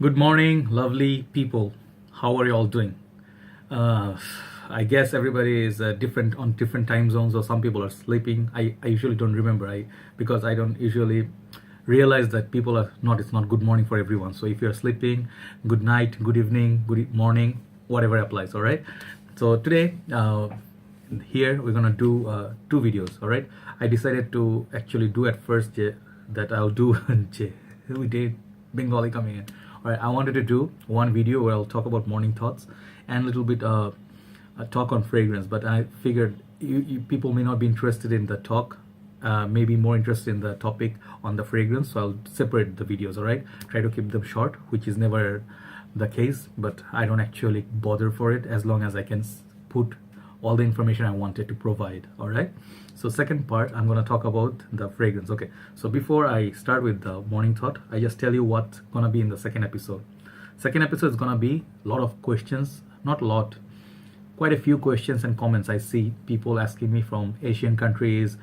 Good morning, lovely people. How are you all doing? Uh, I guess everybody is different on different time zones, or some people are sleeping. I usually don't remember because I don't usually realize that people are not. It's not good morning for everyone. So if you're sleeping, good night, good evening, morning, whatever applies. All right. So today, here we're gonna do two videos. All right. I decided to actually do at first that I'll do. We did Bengali coming in. All right, I wanted to do one video where I'll talk about morning thoughts and a little bit talk on fragrance. But I figured people may not be interested in the talk, maybe more interested in the topic on the fragrance. So I'll separate the videos. All right, try to keep them short, which is never the case. But I don't actually bother for it as long as I can put all the information I wanted to provide. All right, so second part, I'm going to talk about the fragrance. Okay, so before I start with the morning thought, I just tell you what's going to be in the second episode. Second episode is going to be a lot of questions, not a lot, quite a few questions and comments. I see people asking me from Asian countries,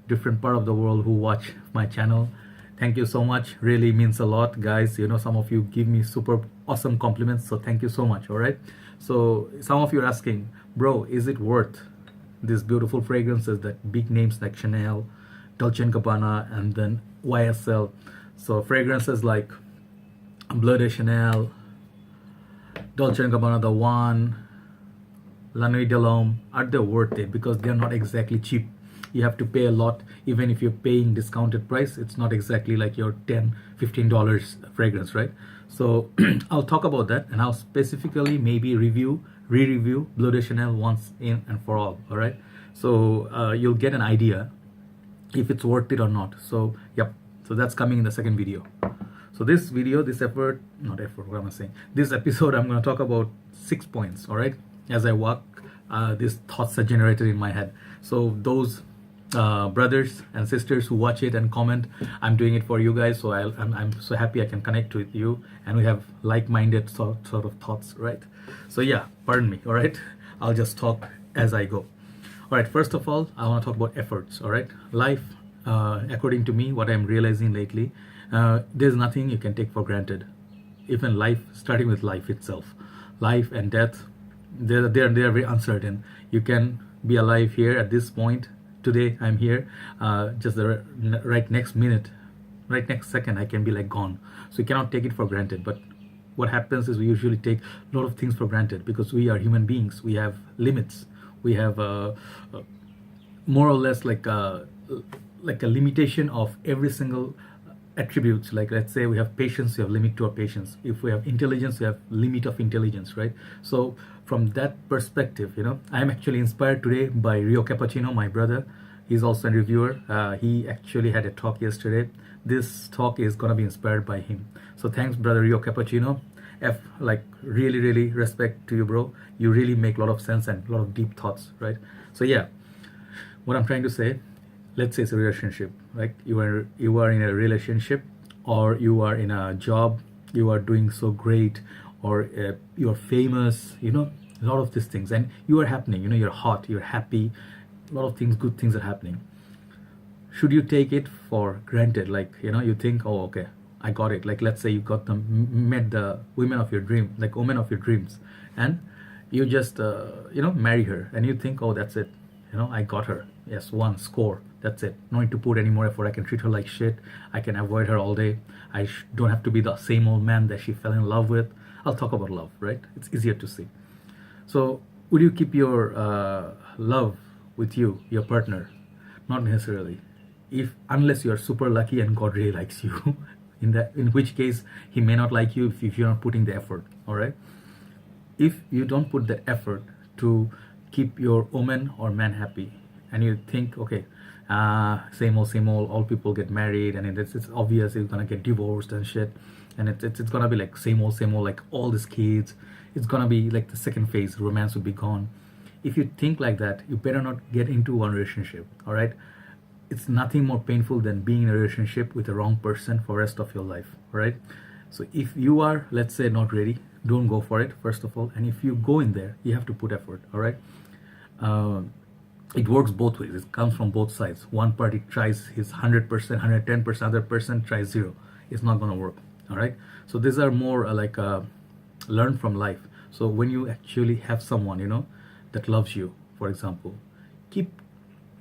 different part of the world who watch my channel. Thank you so much, really means a lot, guys. You know, some of you give me super awesome compliments, so thank you so much. All right, so some of you are asking, bro, is it worth these beautiful fragrances that big names like Chanel, Dolce & Gabbana, and then YSL? So fragrances like Bleu de Chanel, Dolce & Gabbana, The One, La Nuit de l'Homme, are they worth it? Because they're not exactly cheap. You have to pay a lot. Even if you're paying discounted price, it's not exactly like your $10-15 fragrance, right? So I'll talk about that, and I'll specifically maybe re-review Bleu de Chanel once in and for all right? So you'll get an idea if it's worth it or not. So yep, so that's coming in the second video. So this video, this episode, I'm going to talk about 6 points. All right, as I walk, these thoughts are generated in my head. So those brothers and sisters who watch it and comment, I'm doing it for you guys. So I'm so happy I can connect with you, and we have like-minded sort of thoughts, right? So yeah, pardon me. All right, I'll just talk as I go. All right, first of all, I want to talk about efforts. All right, life, according to me, what I'm realizing lately, there's nothing you can take for granted. Even life, starting with life itself, life and death, they're very uncertain. You can be alive here at this point. Today I'm here, just the right next minute, right next second I can be like gone. So you cannot take it for granted. But what happens is we usually take a lot of things for granted because we are human beings. We have limits. We have more or less like a limitation of every single attributes. Like, let's say we have patience, we have limit to our patience. If we have intelligence, we have limit of intelligence, right? So from that perspective, you know, I'm actually inspired today by Rio Cappuccino, my brother. He's also a reviewer. He actually had a talk yesterday. This talk is gonna be inspired by him. So thanks, brother Rio Cappuccino. Like really respect to you, bro. You really make a lot of sense and a lot of deep thoughts, right? So yeah, what I'm trying to say, let's say it's a relationship, right? You are in a relationship, or you are in a job, you are doing so great, or you are famous, you know, a lot of these things, and you are happening, you know, you're hot, you're happy, a lot of things, good things are happening. Should you take it for granted? Like, you know, you think, oh, okay, I got it. Like, let's say you got met the women of your dream, like woman of your dreams, and you just you know, marry her, and you think, oh, that's it, you know, I got her. Yes, one score, that's it. No need to put any more effort. I can treat her like shit. I can avoid her all day. I don't have to be the same old man that she fell in love with. I'll talk about love, right? It's easier to see. So would you keep your love with you, your partner? Not necessarily. Unless you are super lucky and God really likes you, in which case he may not like you if you're not putting the effort. All right, if you don't put the effort to keep your woman or man happy, and you think, okay, same old, all people get married, and it's obvious you're gonna get divorced and shit, and it's gonna be like same old, like all these kids, it's gonna be like the second phase, romance will be gone. If you think like that, you better not get into one relationship. All right, it's nothing more painful than being in a relationship with the wrong person for the rest of your life. All right, so if you are, let's say, not ready, don't go for it, first of all. And if you go in there, you have to put effort. All right, it works both ways. It comes from both sides. One party tries his 100%, 110%, other person tries 0. It's not going to work. All right, So these are more like learn from life. So when you actually have someone, that loves you, for example, keep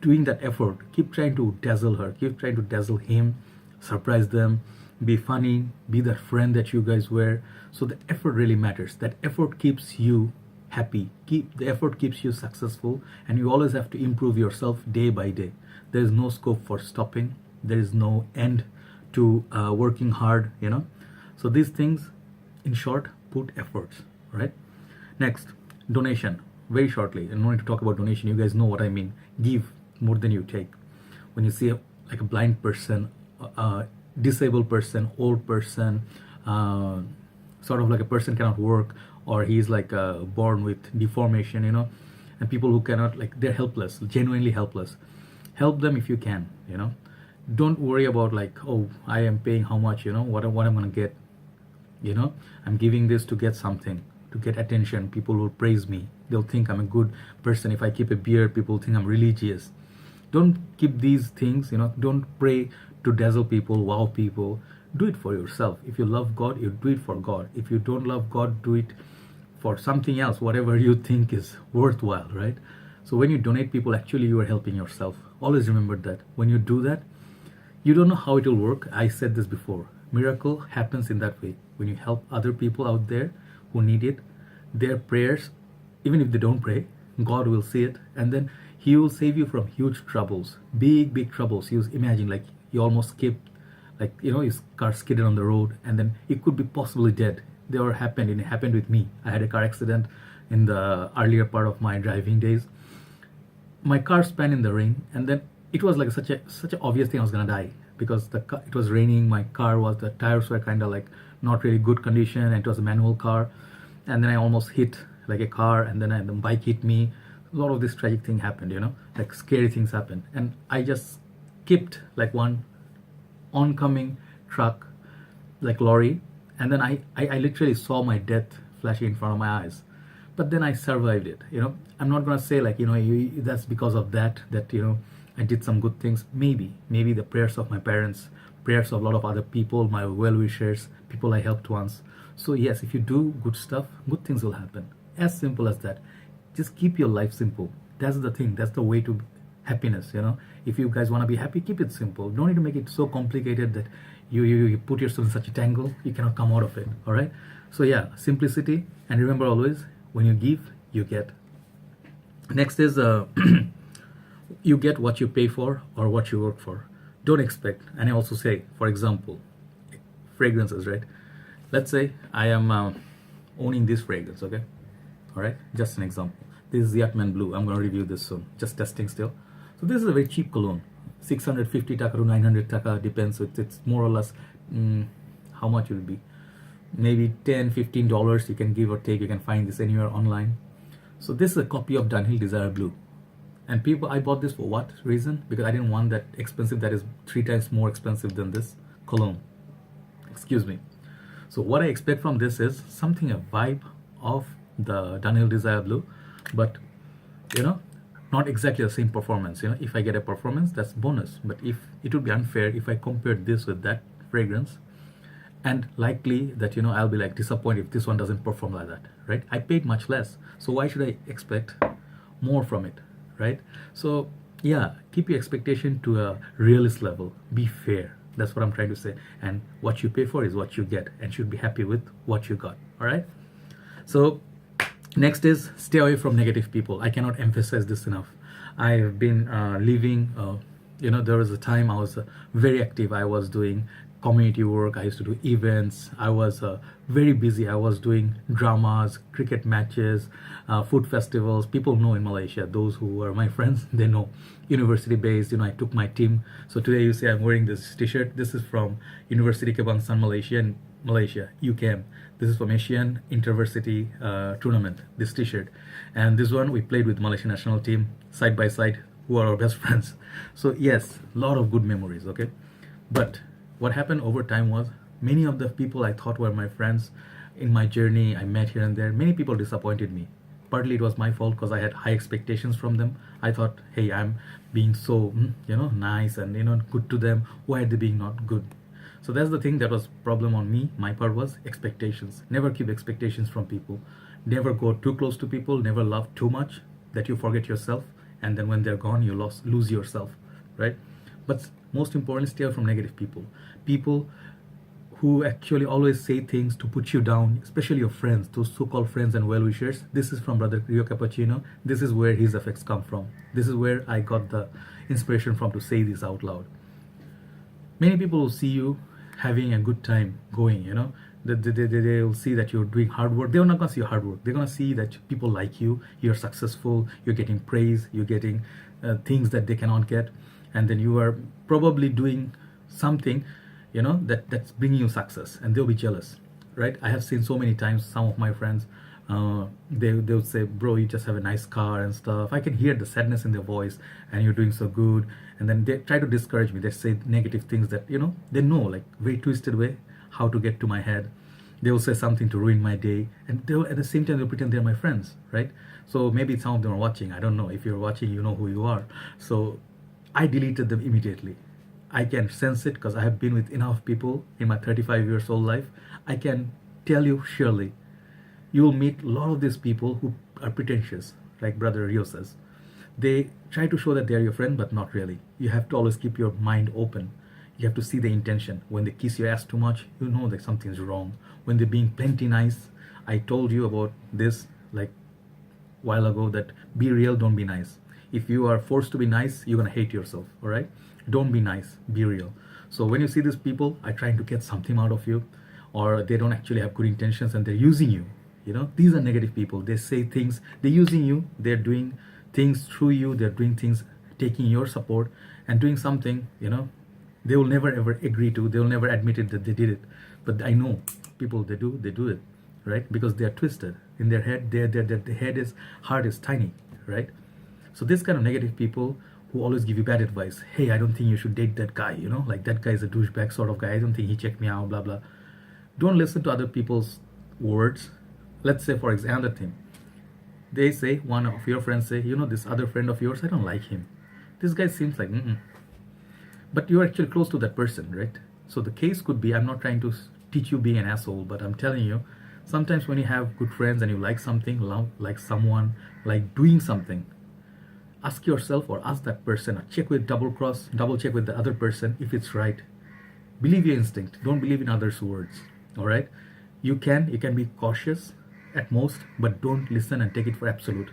doing that effort. Keep trying to dazzle her, keep trying to dazzle him, surprise them, be funny, be that friend that you guys were. So the effort really matters. That effort keeps you happy, the effort keeps you successful, and you always have to improve yourself day by day. There is no scope for stopping, there is no end to working hard. So these things, in short, put efforts, right? Next, donation. Very shortly, and no need to talk about donation, you guys know what I mean. Give more than you take. When you see like a blind person, disabled person, old person, sort of like a person cannot work, or he's like born with deformation, and people who cannot, like, they're helpless, genuinely helpless. Help them if you can. Don't worry about like, oh, I am paying how much, what I'm gonna get. I'm giving this to get something, to get attention. People will praise me, they'll think I'm a good person. If I keep a beard, people think I'm religious. Don't keep these things. Don't pray to dazzle people, wow people. Do it for yourself. If you love God, you do it for God. If you don't love God, do it for something else, whatever you think is worthwhile, right? So when you donate people, actually you are helping yourself. Always remember that. When you do that, you don't know how it will work. I said this before. Miracle happens in that way. When you help other people out there who need it, their prayers, even if they don't pray, God will see it, and then He will save you from huge troubles, big troubles. You imagine, like, you almost skipped, like, his car skidded on the road, and then he could be possibly dead. It happened with me. I had a car accident in the earlier part of my driving days. My car spun in the rain, and then it was like such an obvious thing I was gonna die, because it was raining. The tires were kind of like not really good condition, and it was a manual car. And then I almost hit like a car, and then the bike hit me. A lot of this tragic thing happened, like scary things happened, and I just skipped like one oncoming truck, like lorry, and then I literally saw my death flashing in front of my eyes. But then I survived it. I'm not gonna say like, that's because of that I did some good things. Maybe the prayers of my parents, prayers of a lot of other people, my well-wishers, people I helped once. So yes, if you do good stuff, good things will happen. As simple as that. Just keep your life simple. That's the thing. That's the way to happiness. If you guys want to be happy, keep it simple. Don't need to make it so complicated that you put yourself in such a tangle you cannot come out of it. All right. So yeah, simplicity, and remember always, when you give, you get. Next is you get what you pay for or what you work for. Don't expect. And I also say, for example, fragrances, right? Let's say I am owning this fragrance, okay? All right, just an example. This is Yatman Blue. I'm going to review this soon. Just testing still. So this is a very cheap cologne. 650 taka to 900 taka, depends. It's more or less, how much will it be? Maybe $10-15 you can give or take. You can find this anywhere online. So this is a copy of Dunhill Desire Blue. And I bought this for what reason? Because I didn't want that expensive, that is 3 times more expensive than this cologne. Excuse me. So what I expect from this is something, a vibe of the Dunhill Desire Blue, but not exactly the same performance. If I get a performance, that's bonus. But if it would be unfair if I compared this with that fragrance, and likely that I'll be like disappointed if this one doesn't perform like that, right? I paid much less, so why should I expect more from it, right? So yeah, keep your expectation to a realist level. Be fair. That's what I'm trying to say. And what you pay for is what you get, and should be happy with what you got. All right. So next is stay away from negative people. I cannot emphasize this enough. I've been living, there was a time I was very active. I was doing community work. I used to do events. I was very busy. I was doing dramas, cricket matches, food festivals. People know in Malaysia, those who are my friends, they know. University based, I took my team. So today you see I'm wearing this t-shirt. This is from University Kebangsaan Malaysia, UKM. This is from Asian Intervarsity Tournament, this t-shirt. And this one we played with Malaysian national team side by side, who are our best friends. So yes, a lot of good memories, okay? But what happened over time was, many of the people I thought were my friends in my journey I met here and there, many people disappointed me. Partly it was my fault because I had high expectations from them. I thought, hey, I'm being so nice and good to them. Why are they being not good? So that's the thing that was problem on me. My part was expectations. Never keep expectations from people. Never go too close to people. Never love too much that you forget yourself, and then when they're gone you lose yourself, right? But most importantly, stay away from negative people. People who actually always say things to put you down, especially your friends, those so-called friends and well-wishers. This is from Brother Rio Cappuccino. This is where his effects come from. This is where I got the inspiration from to say this out loud. Many people will see you having a good time going, they will see that you're doing hard work. They're not going to see your hard work. They're going to see that people like you, you're successful, you're getting praise, you're getting things that they cannot get, and then you are probably doing something that's bringing you success, and they'll be jealous, right? I have seen so many times some of my friends, they'll say, bro, you just have a nice car and stuff. I can hear the sadness in their voice, and you're doing so good, and then they try to discourage me. They say negative things that they know, like very twisted way, how to get to my head. They will say something to ruin my day, and they'll at the same time they'll pretend they're my friends, right? So maybe some of them are watching. I don't know. If you're watching, you know who you are. So I deleted them immediately. I can sense it because I have been with enough people in my 35 years old life. I can tell you surely, you will meet a lot of these people who are pretentious, like Brother Rio says. They try to show that they are your friend, but not really. You have to always keep your mind open. You have to see the intention. When they kiss your ass too much, you know that something's wrong. When they're being plenty nice, I told you about this like a while ago, that be real, don't be nice. If you are forced to be nice, you're gonna hate yourself, all right? Don't be nice, be real. So when you see these people are trying to get something out of you, or they don't actually have good intentions and they're using you, these are negative people. They say things, they're using you, they're doing things through you, they're doing things, taking your support and doing something, they will never ever agree to, they will never admit it that they did it. But I know people, they do it, right? Because they are twisted in their head. Their heart is tiny, right? So this kind of negative people who always give you bad advice. Hey, I don't think you should date that guy, like that guy is a douchebag sort of guy. I don't think he checked me out, blah blah. Don't listen to other people's words. Let's say, for example, another thing. They say, one of your friends say, this other friend of yours, I don't like him. This guy seems like but you're actually close to that person, right? So the case could be, I'm not trying to teach you being an asshole, but I'm telling you, sometimes when you have good friends and you like something, like someone, like doing something, ask yourself or ask that person, or double check with the other person if it's right. Believe your instinct. Don't believe in others' words. All right? You can be cautious at most, but don't listen and take it for absolute.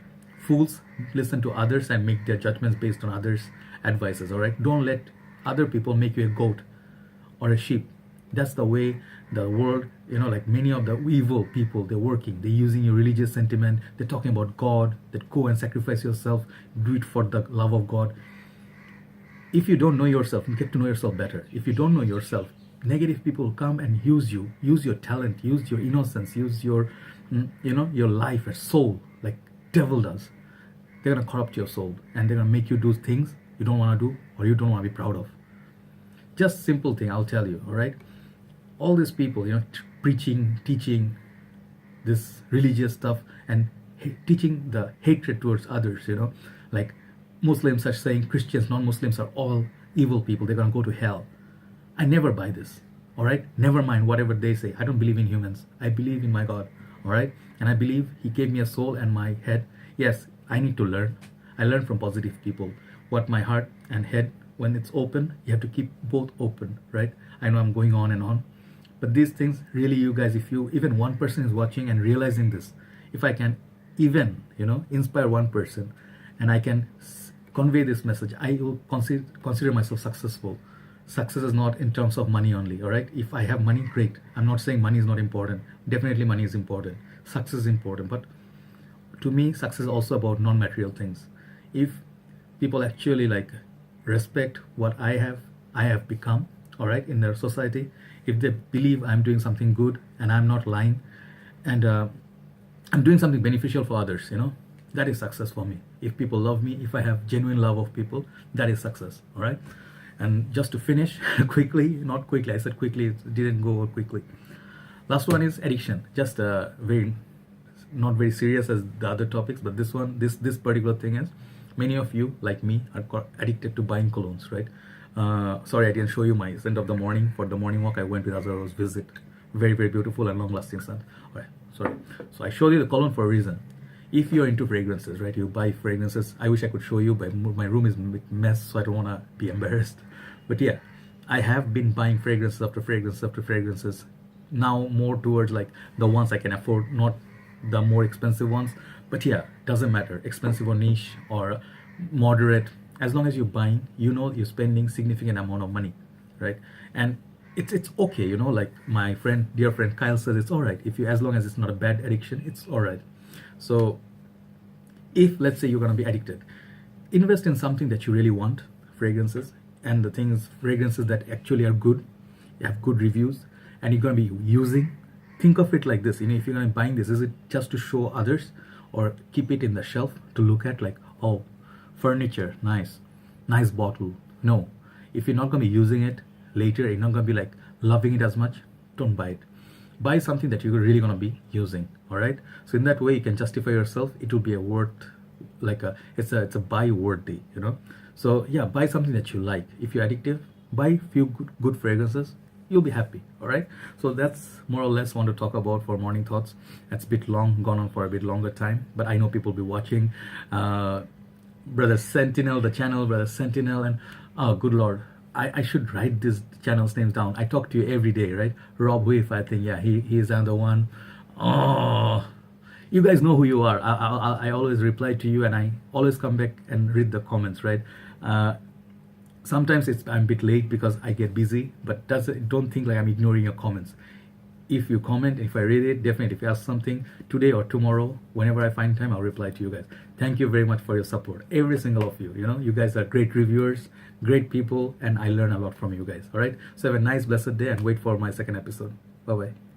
Fools listen to others and make their judgments based on others' advices. All right? Don't let other people make you a goat or a sheep. That's the way the world, like many of the evil people, they're working. They're using your religious sentiment. They're talking about God, that go and sacrifice yourself, do it for the love of God. If you don't know yourself, you get to know yourself better. If you don't know yourself, negative people will come and use you, use your talent, use your innocence, use your, your life and soul, like devil does. They're going to corrupt your soul, and they're going to make you do things you don't want to do or you don't want to be proud of. Just simple thing, I'll tell you, all right? All these people, preaching, teaching this religious stuff and teaching the hatred towards others, like Muslims are saying Christians, non-Muslims are all evil people, they're going to go to hell. I never buy this, all right? Never mind whatever they say. I don't believe in humans. I believe in my God, all right? And I believe he gave me a soul and my head. Yes, I need to learn. I learn from positive people. What my heart and head, when it's open, you have to keep both open, right? I know I'm going on and on, but these things really, you guys, if you, even one person is watching and realizing this, if I can even, inspire one person and I can convey this message, I will consider myself successful. Success is not in terms of money only, all right? If I have money, great. I'm not saying money is not important. Definitely money is important. Success is important. But to me, success is also about non-material things. If people actually respect what I have become, all right, in their society, if they believe I'm doing something good and I'm not lying, and I'm doing something beneficial for others, that is success for me. If people love me, if I have genuine love of people, that is success, all right? And just to finish quickly, not quickly, I said quickly, it didn't go quickly. Last one is addiction. Just not very serious as the other topics, but this one, this particular thing is, many of you like me are addicted to buying colognes, right? Sorry, I didn't show you my scent of the morning. For the morning walk, I went with Azhar Rose Visit. Very, very beautiful and long-lasting scent. Alright, sorry. So I showed you the cologne for a reason. If you're into fragrances, right, you buy fragrances. I wish I could show you, but my room is a mess, so I don't want to be embarrassed. But yeah, I have been buying fragrances after fragrances after fragrances. Now more towards like the ones I can afford, not the more expensive ones. But yeah, doesn't matter, expensive or niche or moderate, as long as you're buying, you know you're spending significant amount of money, right? And it's okay, you know, like my friend, dear friend Kyle says, it's all right if you, as long as it's not a bad addiction, it's all right. So if let's say you're going to be addicted, invest in something that you really want, fragrances, and the things, fragrances that actually are good, have good reviews, and you're going to be using. Think of it like this, you know, if you're going to be buying this, is it just to show others or keep it in the shelf to look at, like, oh, furniture, nice bottle? No, if you're not going to be using it later, you're not going to be like loving it as much, don't buy it. Buy something that you're really going to be using. All right, so in that way you can justify yourself. It will be a worth, like a, it's a buy worthy, you know. So yeah, buy something that you like. If you're addictive, buy few good fragrances, you'll be happy. All right, so that's more or less want to talk about for morning thoughts. That's a bit long, gone on for a bit longer time, but I know people will be watching. Brother Sentinel, the channel Brother Sentinel, and oh good lord, I should write these channels names down. I talk to you every day, right? Rob Whiff, I think, yeah, he is another one. Oh, you guys know who you are. I always reply to you, and I always come back and read the comments, right? Sometimes I'm a bit late because I get busy, but don't think like I'm ignoring your comments. If you comment, if I read it, definitely. If you ask something today or tomorrow, whenever I find time, I'll reply to you guys. Thank you very much for your support, every single of you. You know, you guys are great reviewers, great people, and I learn a lot from you guys. All right, so have a nice, blessed day, and wait for my second episode. Bye bye.